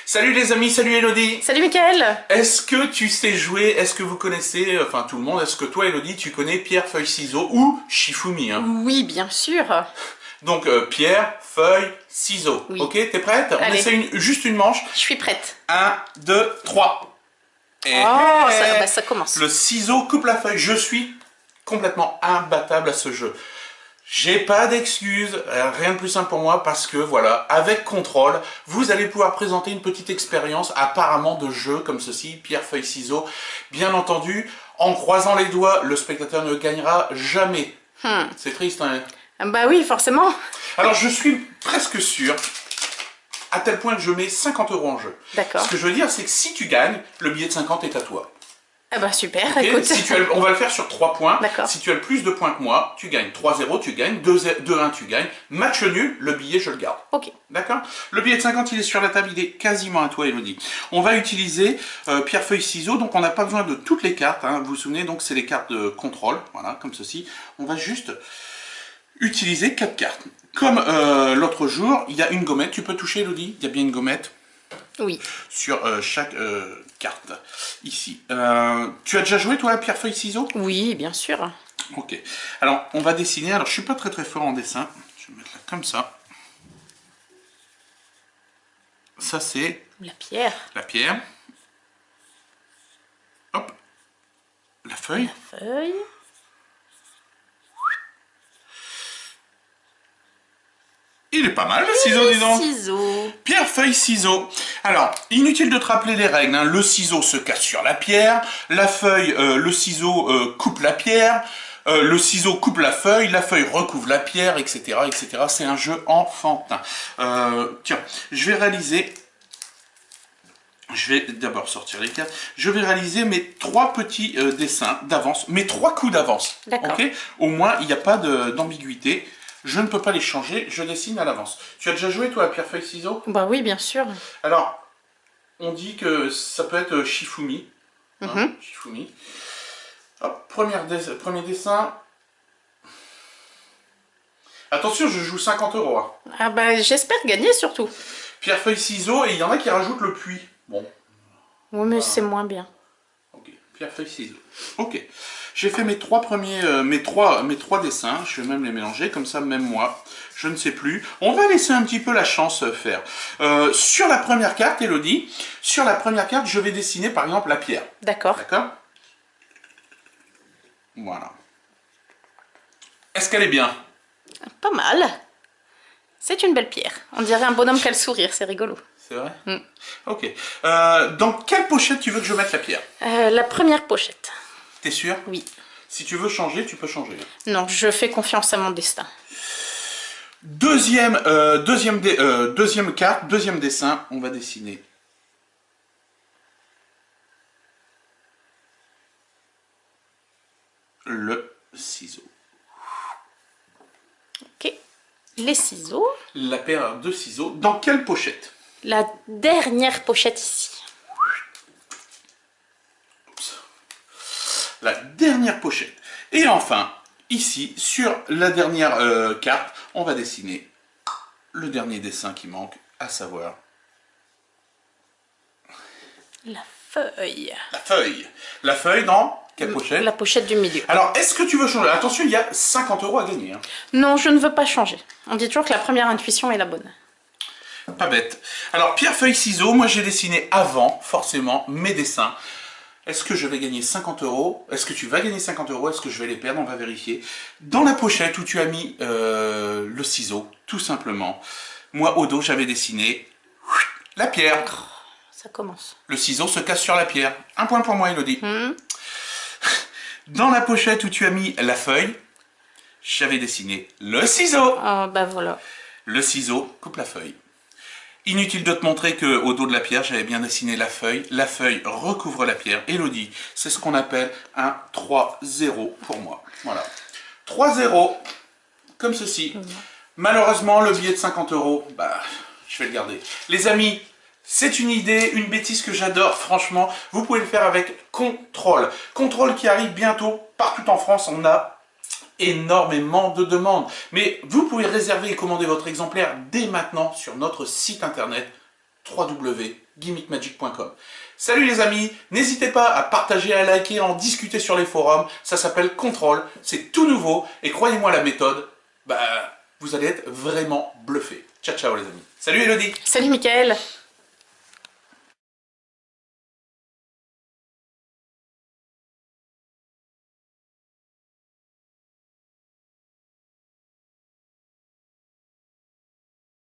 Salut les amis, salut Elodie. Salut Mickaël. Est-ce que tu sais jouer, est-ce que vous connaissez, enfin tout le monde, est-ce que toi Elodie tu connais pierre, feuille, ciseaux ou Shifumi hein? Oui, bien sûr. Donc pierre, feuille, ciseaux. Oui. Ok, t'es prête? On Allez. essaie juste une manche. Je suis prête. 1, 2, 3. Et Ça commence. le ciseau coupe la feuille. Je suis complètement imbattable à ce jeu. J'ai pas d'excuses, rien de plus simple pour moi parce que voilà, avec contrôle, vous allez pouvoir présenter une petite expérience apparemment de jeu comme ceci, pierre, feuille, ciseaux. Bien entendu, en croisant les doigts, le spectateur ne gagnera jamais. C'est triste, hein? Bah oui, forcément. Alors je suis presque sûr, à tel point que je mets 50 € en jeu. D'accord. Ce que je veux dire, c'est que si tu gagnes, le billet de 50 est à toi. Ah bah super, Okay. écoute. Si on va le faire sur 3 points. D'accord. Si tu as le plus de points que moi, tu gagnes. 3-0, tu gagnes. 2-1, tu gagnes. Match nul, le billet, je le garde. Ok. D'accord? Le billet de 50, il est sur la table, il est quasiment à toi, Elodie. On va utiliser pierre, feuille, ciseaux. Donc, on n'a pas besoin de toutes les cartes. Hein. Vous vous souvenez, donc c'est les cartes de contrôle. Voilà, comme ceci. On va juste utiliser 4 cartes. Comme l'autre jour, il y a une gommette. Tu peux toucher, Elodie? Il y a bien une gommette. Oui. Sur chaque carte, ici. Tu as déjà joué, toi, à pierre, feuille, ciseaux? Oui, bien sûr. Ok. Alors, on va dessiner. Alors, je suis pas très fort en dessin. Je vais mettre là comme ça. Ça, c'est La pierre. la pierre. Hop. La feuille. La feuille. Il est pas mal, le ciseau, dis donc. Ciseaux. Pierre, feuille, ciseaux. Alors, inutile de te rappeler les règles. Hein. Le ciseau se casse sur la pierre. La feuille, le ciseau coupe la pierre. Le ciseau coupe la feuille recouvre la pierre, etc. etc. C'est un jeu enfantin. Tiens, je vais réaliser... Je vais d'abord sortir les cartes. Je vais réaliser mes 3 petits dessins d'avance. Mes 3 coups d'avance. D'accord. Okay, au moins, il n'y a pas d'ambiguïté. Je ne peux pas les changer, je dessine à l'avance. Tu as déjà joué, toi, à pierre, feuille, ciseaux? Bah oui, bien sûr. Alors, on dit que ça peut être Shifumi. Hein, Shifumi. Hop, premier dessin. Attention, je joue 50 €. Hein. Ah bah j'espère gagner surtout. Pierre, feuille, ciseaux, et il y en a qui rajoutent le puits. Bon. Oui, mais c'est moins bien. Ok, pierre, feuille, ciseaux. Ok. J'ai fait mes 3 premiers, mes trois dessins. Je vais même les mélanger, comme ça, même moi, je ne sais plus. On va laisser un petit peu la chance faire. Sur la première carte, Elodie, sur la première carte, je vais dessiner, par exemple, la pierre. D'accord. D'accord? Voilà. Est-ce qu'elle est bien? Pas mal. C'est une belle pierre. On dirait un bonhomme qui a le sourire, c'est rigolo. C'est vrai? Ok. Dans quelle pochette tu veux que je mette la pierre? La première pochette. T'es sûr? Oui. Si tu veux changer, tu peux changer. Non, je fais confiance à mon destin. Deuxième carte, deuxième dessin, on va dessiner le ciseau. Ok. Les ciseaux. La paire de ciseaux. Dans quelle pochette? La dernière pochette ici. La dernière pochette. Et enfin, ici, sur la dernière carte, on va dessiner le dernier dessin qui manque, à savoir La feuille. la feuille. La feuille dans quelle pochette? La pochette du milieu. Alors, est-ce que tu veux changer? Attention, il y a 50 € à gagner. Hein. Non, je ne veux pas changer. On dit toujours que la première intuition est la bonne. Pas bête. Alors, pierre, feuille, ciseaux, moi j'ai dessiné avant, forcément, mes dessins. Est-ce que je vais gagner 50 €? Est-ce que tu vas gagner 50 €? Est-ce que je vais les perdre? On va vérifier. Dans la pochette où tu as mis le ciseau, tout simplement, moi au dos j'avais dessiné la pierre. Ça commence. Le ciseau se casse sur la pierre. Un point pour moi, Elodie. Dans la pochette où tu as mis la feuille, j'avais dessiné le ciseau. Ah bah voilà. Le ciseau coupe la feuille. Inutile de te montrer qu'au dos de la pierre, j'avais bien dessiné la feuille. La feuille recouvre la pierre. Elodie, c'est ce qu'on appelle un 3-0 pour moi. Voilà. 3-0, comme ceci. Malheureusement, le billet de 50 €, bah, je vais le garder. Les amis, c'est une idée, une bêtise que j'adore, franchement. Vous pouvez le faire avec Contrôle. Contrôle qui arrive bientôt partout en France. On a énormément de demandes. Mais vous pouvez réserver et commander votre exemplaire dès maintenant sur notre site internet www.gimmickmagic.com. Salut les amis, n'hésitez pas à partager, à liker, à en discuter sur les forums. Ça s'appelle Control, c'est tout nouveau et croyez-moi la méthode, vous allez être vraiment bluffés. Ciao ciao les amis. Salut Elodie. Salut Mickaël.